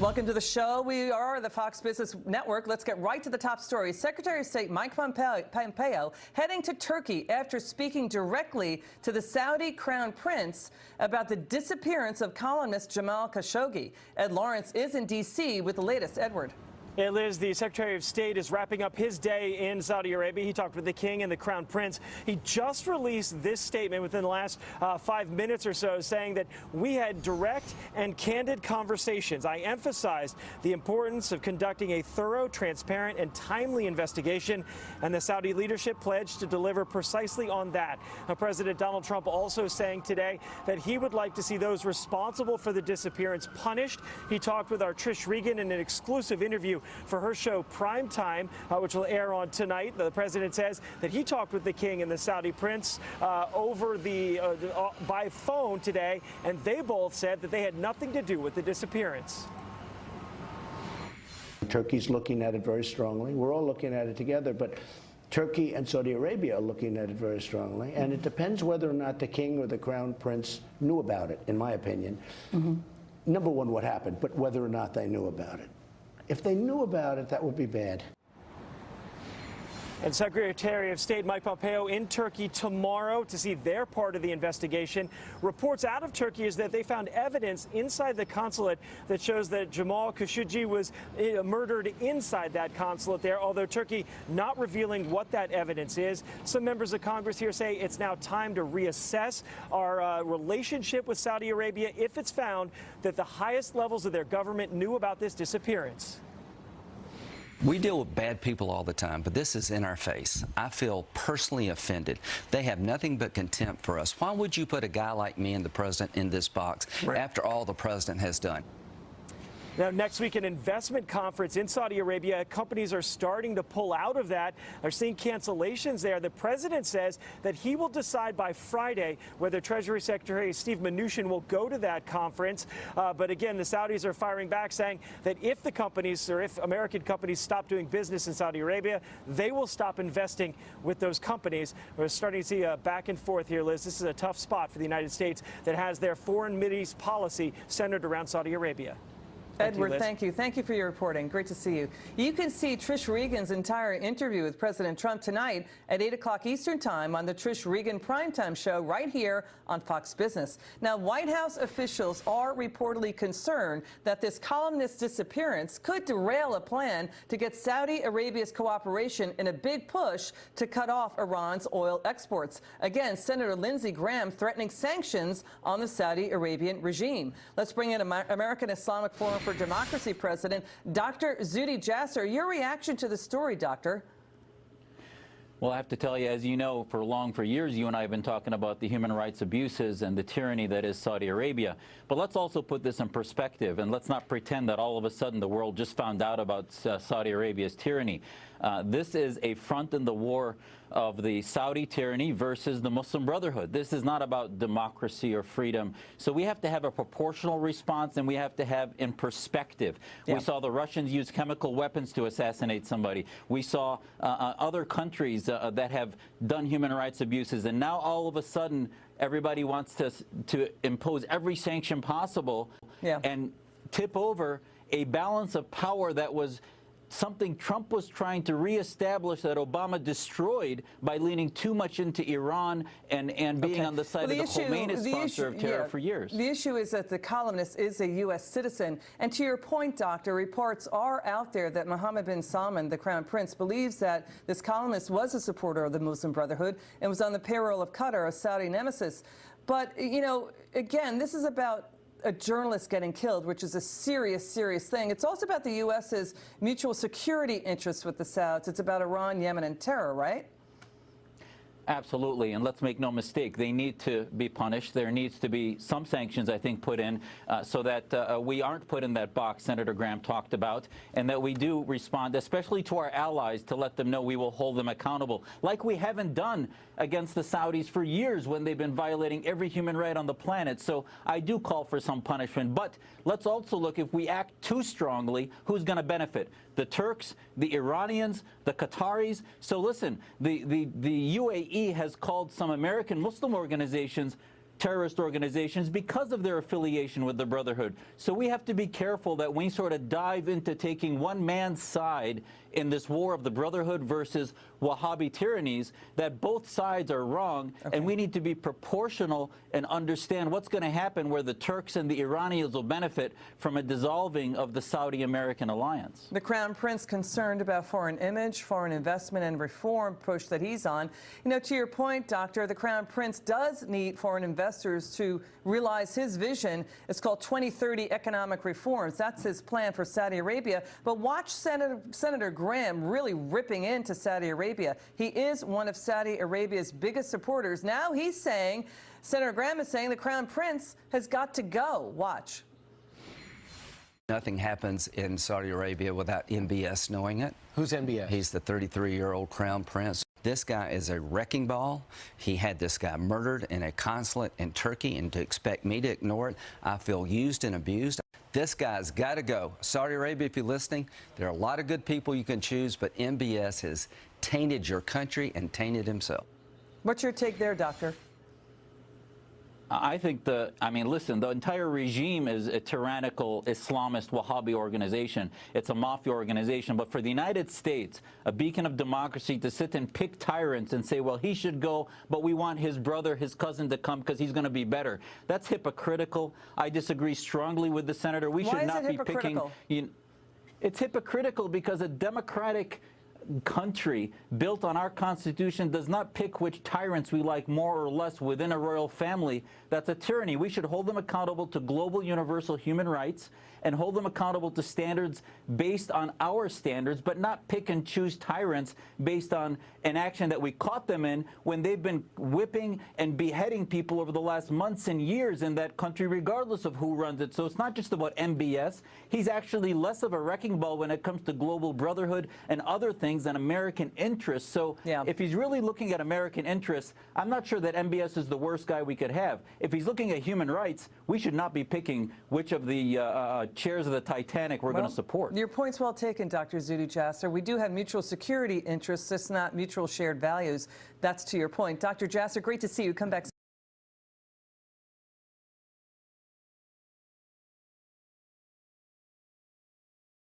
Welcome to the show. We are the Fox Business Network. Let's get right to the top story. Secretary of State Mike Pompeo heading to Turkey after speaking directly to the Saudi Crown Prince about the disappearance of columnist Jamal Khashoggi. Ed Lawrence is in D.C. with the latest. Edward. Hey, Liz, the Secretary of State is wrapping up his day in Saudi Arabia. He talked with the King and the Crown Prince. He just released this statement within the last 5 minutes or so, saying that we had direct and candid conversations. I emphasized the importance of conducting a thorough, transparent, and timely investigation, and the Saudi leadership pledged to deliver precisely on that. Now, President Donald Trump also saying today that he would like to see those responsible for the disappearance punished. He talked with our Trish Regan in an exclusive interview for her show Prime Time, which will air on tonight. The president says that he talked with the King and the Saudi Prince over by phone today, and they both said that they had nothing to do with the disappearance. Turkey's looking at it very strongly. We're all looking at it together, but Turkey and Saudi Arabia are looking at it very strongly, and it depends whether or not the King or the Crown Prince knew about it, in my opinion. Number one, what happened, but whether or not they knew about it. If they knew about it, that would be bad. And Secretary of State Mike Pompeo in Turkey tomorrow to see their part of the investigation. Reports out of Turkey is that they found evidence inside the consulate that shows that Jamal Khashoggi was murdered inside that consulate there, although Turkey not revealing what that evidence is. Some members of Congress here say it's now time to reassess our relationship with Saudi Arabia if it's found that the highest levels of their government knew about this disappearance. We deal with bad people all the time, but this is in our face. I feel personally offended. They have nothing but contempt for us. Why would you put a guy like me and the president in this box after all the president has done? Now, next week, an investment conference in Saudi Arabia. Companies are starting to pull out of that. They're seeing cancellations there. The president says that he will decide by Friday whether Treasury Secretary Steve Mnuchin will go to that conference. But again, the Saudis are firing back, saying that if the companies or if American companies stop doing business in Saudi Arabia, they will stop investing with those companies. We're starting to see a back and forth here, Liz. This is a tough spot for the United States that has their foreign Mideast policy centered around Saudi Arabia. Edward, thank you. Thank you for your reporting. Great to see you. You can see Trish Regan's entire interview with President Trump tonight at 8 o'clock Eastern Time on the Trish Regan Primetime Show right here on Fox Business. Now, White House officials are reportedly concerned that this columnist's disappearance could derail a plan to get Saudi Arabia's cooperation in a big push to cut off Iran's oil exports. Again, Senator Lindsey Graham threatening sanctions on the Saudi Arabian regime. Let's bring in American Islamic Forum for Democracy President Dr. Zuhdi Jasser. Your reaction to the story, Doctor? Well, I have to tell you, as you know, for years, you and I have been talking about the human rights abuses and the tyranny that is Saudi Arabia. But let's also put this in perspective, and let's not pretend that all of a sudden the world just found out about Saudi Arabia's tyranny. This is a front in the war of the Saudi tyranny versus the Muslim Brotherhood. This is not about democracy or freedom. So we have to have a proportional response, and we have to have in perspective. Yeah. We saw the Russians use chemical weapons to assassinate somebody. We saw other countries that have done human rights abuses, and now all of a sudden everybody wants to impose every sanction possible and tip over a balance of power that was something Trump was trying to reestablish that Obama destroyed by leaning too much into Iran and being on the side of the Khomeini sponsor of terror for years. The issue is that the columnist is a U.S. citizen. And to your point, Doctor, reports are out there that Mohammed bin Salman, the Crown Prince, believes that this columnist was a supporter of the Muslim Brotherhood and was on the payroll of Qatar, a Saudi nemesis. But, you know, again, this is about a journalist getting killed, which is a serious, serious thing. It's also about the U.S.'s mutual security interests with the Saudis. It's about Iran, Yemen, and terror, right? Absolutely, and let's make no mistake, they need to be punished. There needs to be some sanctions, I think, put in so that we aren't put in that box Senator Graham talked about, and that we do respond, especially to our allies, to let them know we will hold them accountable, like we haven't done against the Saudis for years when they've been violating every human right on the planet. So I do call for some punishment, but let's also look, if we act too strongly, who's going to benefit? The Turks, the Iranians, the Qataris. So listen, the UAE has called some American Muslim organizations terrorist organizations because of their affiliation with the Brotherhood. So we have to be careful that we sort of dive into taking one man's side in this war of the Brotherhood versus Wahhabi tyrannies, that both sides are wrong, and we need to be proportional and understand what's going to happen where the Turks and the Iranians will benefit from a dissolving of the Saudi-American alliance. The Crown Prince concerned about foreign image, foreign investment, and reform push that he's on. You know, to your point, Doctor, the Crown Prince does need foreign investors to realize his vision. It's called 2030 economic reforms. That's his plan for Saudi Arabia. But watch Senator Graham really ripping into Saudi Arabia. He is one of Saudi Arabia's biggest supporters. Now he's saying, Senator Graham is saying the Crown Prince has got to go. Watch. Nothing happens in Saudi Arabia without MBS knowing it. Who's MBS? He's the 33-year-old Crown Prince. This guy is a wrecking ball. He had this guy murdered in a consulate in Turkey, and to expect me to ignore it, I feel used and abused. This guy's got to go. Saudi Arabia, if you're listening, there are a lot of good people you can choose, but MBS has tainted your country and tainted himself. What's your take there, Doctor? I think listen, the entire regime is a tyrannical Islamist Wahhabi organization. It's a mafia organization. But for the United States, a beacon of democracy, to sit and pick tyrants and say, well, he should go, but we want his brother, his cousin to come because he's going to be better. That's hypocritical. I disagree strongly with the senator. We should not be picking. It's hypocritical because a democratic country built on our Constitution does not pick which tyrants we like more or less within a royal family. That's a tyranny. We should hold them accountable to global universal human rights and hold them accountable to standards based on our standards, but not pick and choose tyrants based on an action that we caught them in when they've been whipping and beheading people over the last months and years in that country, regardless of who runs it. So it's not just about MBS. He's actually less of a wrecking ball when it comes to global brotherhood and other things than American interests. So if he's really looking at American interests, I'm not sure that MBS is the worst guy we could have. If he's looking at human rights, we should not be picking which of the chairs of the Titanic we're going to support. Your point's well taken, Dr. Zuhdi Jasser. We do have mutual security interests. It's not mutual shared values. That's to your point. Dr. Jasser, great to see you. Come back soon.